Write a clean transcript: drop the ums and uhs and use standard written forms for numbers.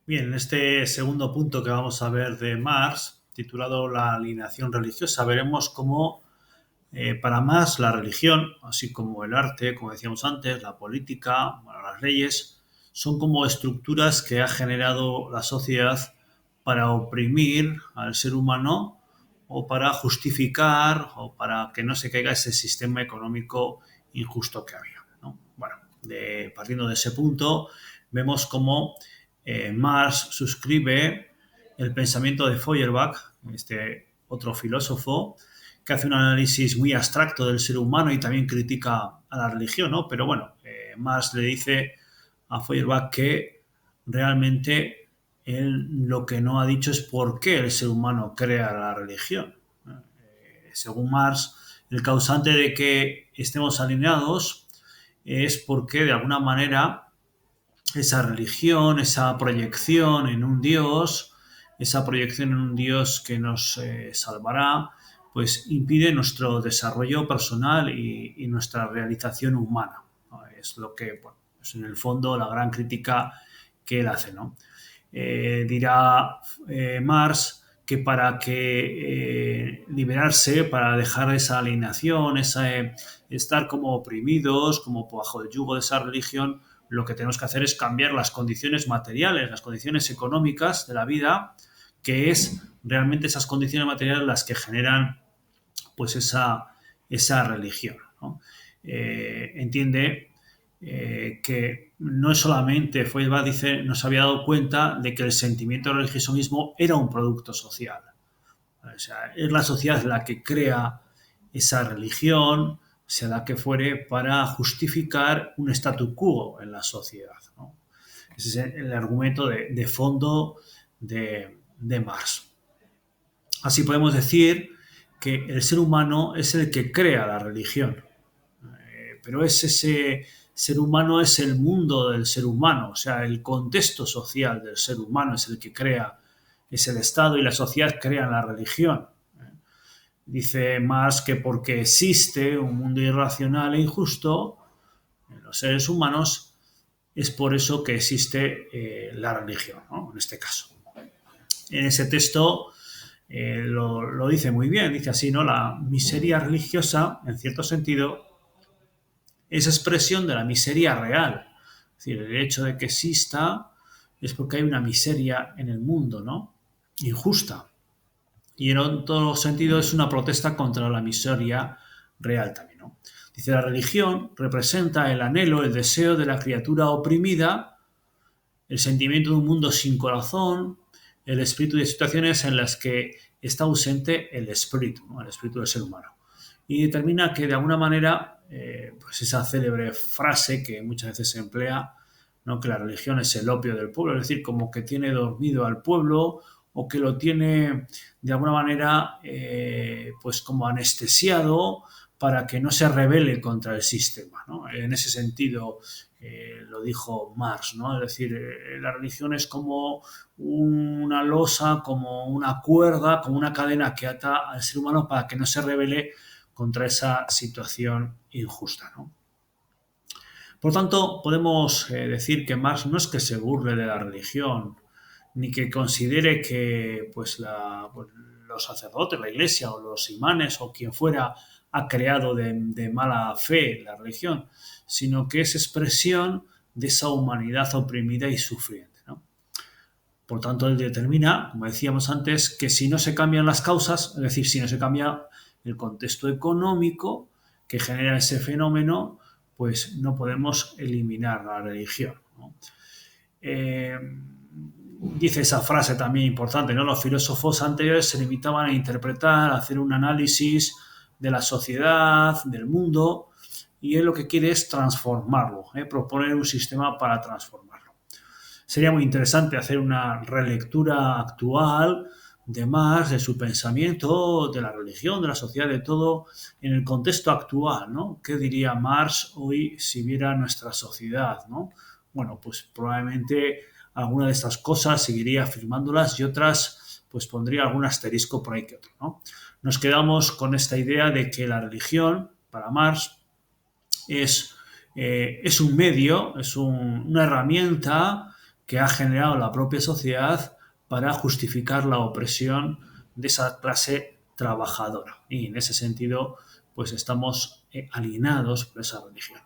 Bien, en este segundo punto que vamos a ver de Marx, titulado La alienación religiosa, veremos cómo para Marx la religión, así como el arte, como decíamos antes, la política, bueno, las leyes, son como estructuras que ha generado la sociedad para oprimir al ser humano o para justificar o para que no se caiga ese sistema económico injusto que había, ¿no? Bueno, partiendo de ese punto, vemos cómo Marx suscribe el pensamiento de Feuerbach, este otro filósofo, que hace un análisis muy abstracto del ser humano y también critica a la religión, ¿no? Pero bueno, Marx le dice a Feuerbach que realmente él lo que no ha dicho es por qué el ser humano crea la religión. Según Marx, el causante de que estemos alineados es porque de alguna manera esa religión, esa proyección en un Dios, esa proyección en un Dios que nos salvará, pues impide nuestro desarrollo personal y nuestra realización humana, ¿no? Es lo que, bueno, es en el fondo la gran crítica que él hace, ¿no? Dirá Marx que para que liberarse, para dejar esa alienación, estar como oprimidos, como bajo el yugo de esa religión, lo que tenemos que hacer es cambiar las condiciones materiales, las condiciones económicas de la vida, que es realmente esas condiciones materiales las que generan pues esa religión, ¿no? Entiende que no es solamente, Feuerbach dice, no se había dado cuenta de que el sentimiento religioso mismo era un producto social. O sea, es la sociedad la que crea esa religión, sea la que fuere, para justificar un statu quo en la sociedad, ¿no? Ese es el argumento de fondo de Marx. Así podemos decir que el ser humano es el que crea la religión, pero es ese ser humano es el mundo del ser humano, o sea, el contexto social del ser humano es el que crea, es el Estado y la sociedad crean la religión. Dice Marx que porque existe un mundo irracional e injusto en los seres humanos, es por eso que existe la religión, ¿no? En este caso. En ese texto lo dice muy bien, dice así, ¿no? La miseria religiosa, en cierto sentido, es expresión de la miseria real. Es decir, el hecho de que exista es porque hay una miseria en el mundo, ¿no? Injusta. Y en otro sentido es una protesta contra la miseria real también, ¿no? Dice, la religión representa el anhelo, el deseo de la criatura oprimida, el sentimiento de un mundo sin corazón, el espíritu de situaciones en las que está ausente el espíritu, ¿no? El espíritu del ser humano. Y determina que de alguna manera, pues esa célebre frase que muchas veces se emplea, ¿no? Que la religión es el opio del pueblo, es decir, como que tiene dormido al pueblo o que lo tiene de alguna manera pues como anestesiado para que no se rebele contra el sistema, ¿no? En ese sentido lo dijo Marx, ¿no? Es decir, la religión es como una losa, como una cuerda, como una cadena que ata al ser humano para que no se rebele contra esa situación injusta, ¿no? Por tanto, podemos decir que Marx no es que se burle de la religión, ni que considere que pues los sacerdotes, la iglesia o los imanes o quien fuera ha creado de mala fe la religión, sino que es expresión de esa humanidad oprimida y sufriente, ¿no? Por tanto, él determina, como decíamos antes, que si no se cambian las causas, es decir, si no se cambia el contexto económico que genera ese fenómeno, pues no podemos eliminar la religión, ¿no? Eh, Dice esa frase también importante, ¿no? Los filósofos anteriores se limitaban a interpretar, a hacer un análisis de la sociedad, del mundo, y él lo que quiere es transformarlo, proponer un sistema para transformarlo. Sería muy interesante hacer una relectura actual de Marx, de su pensamiento, de la religión, de la sociedad, de todo, en el contexto actual, ¿no? ¿Qué diría Marx hoy si viera nuestra sociedad, ¿no? Bueno, pues probablemente alguna de estas cosas seguiría afirmándolas y otras pues pondría algún asterisco por ahí que otro, ¿no? Nos quedamos con esta idea de que la religión, para Marx, es un medio, es una herramienta que ha generado la propia sociedad para justificar la opresión de esa clase trabajadora. Y en ese sentido, pues estamos alienados por esa religión.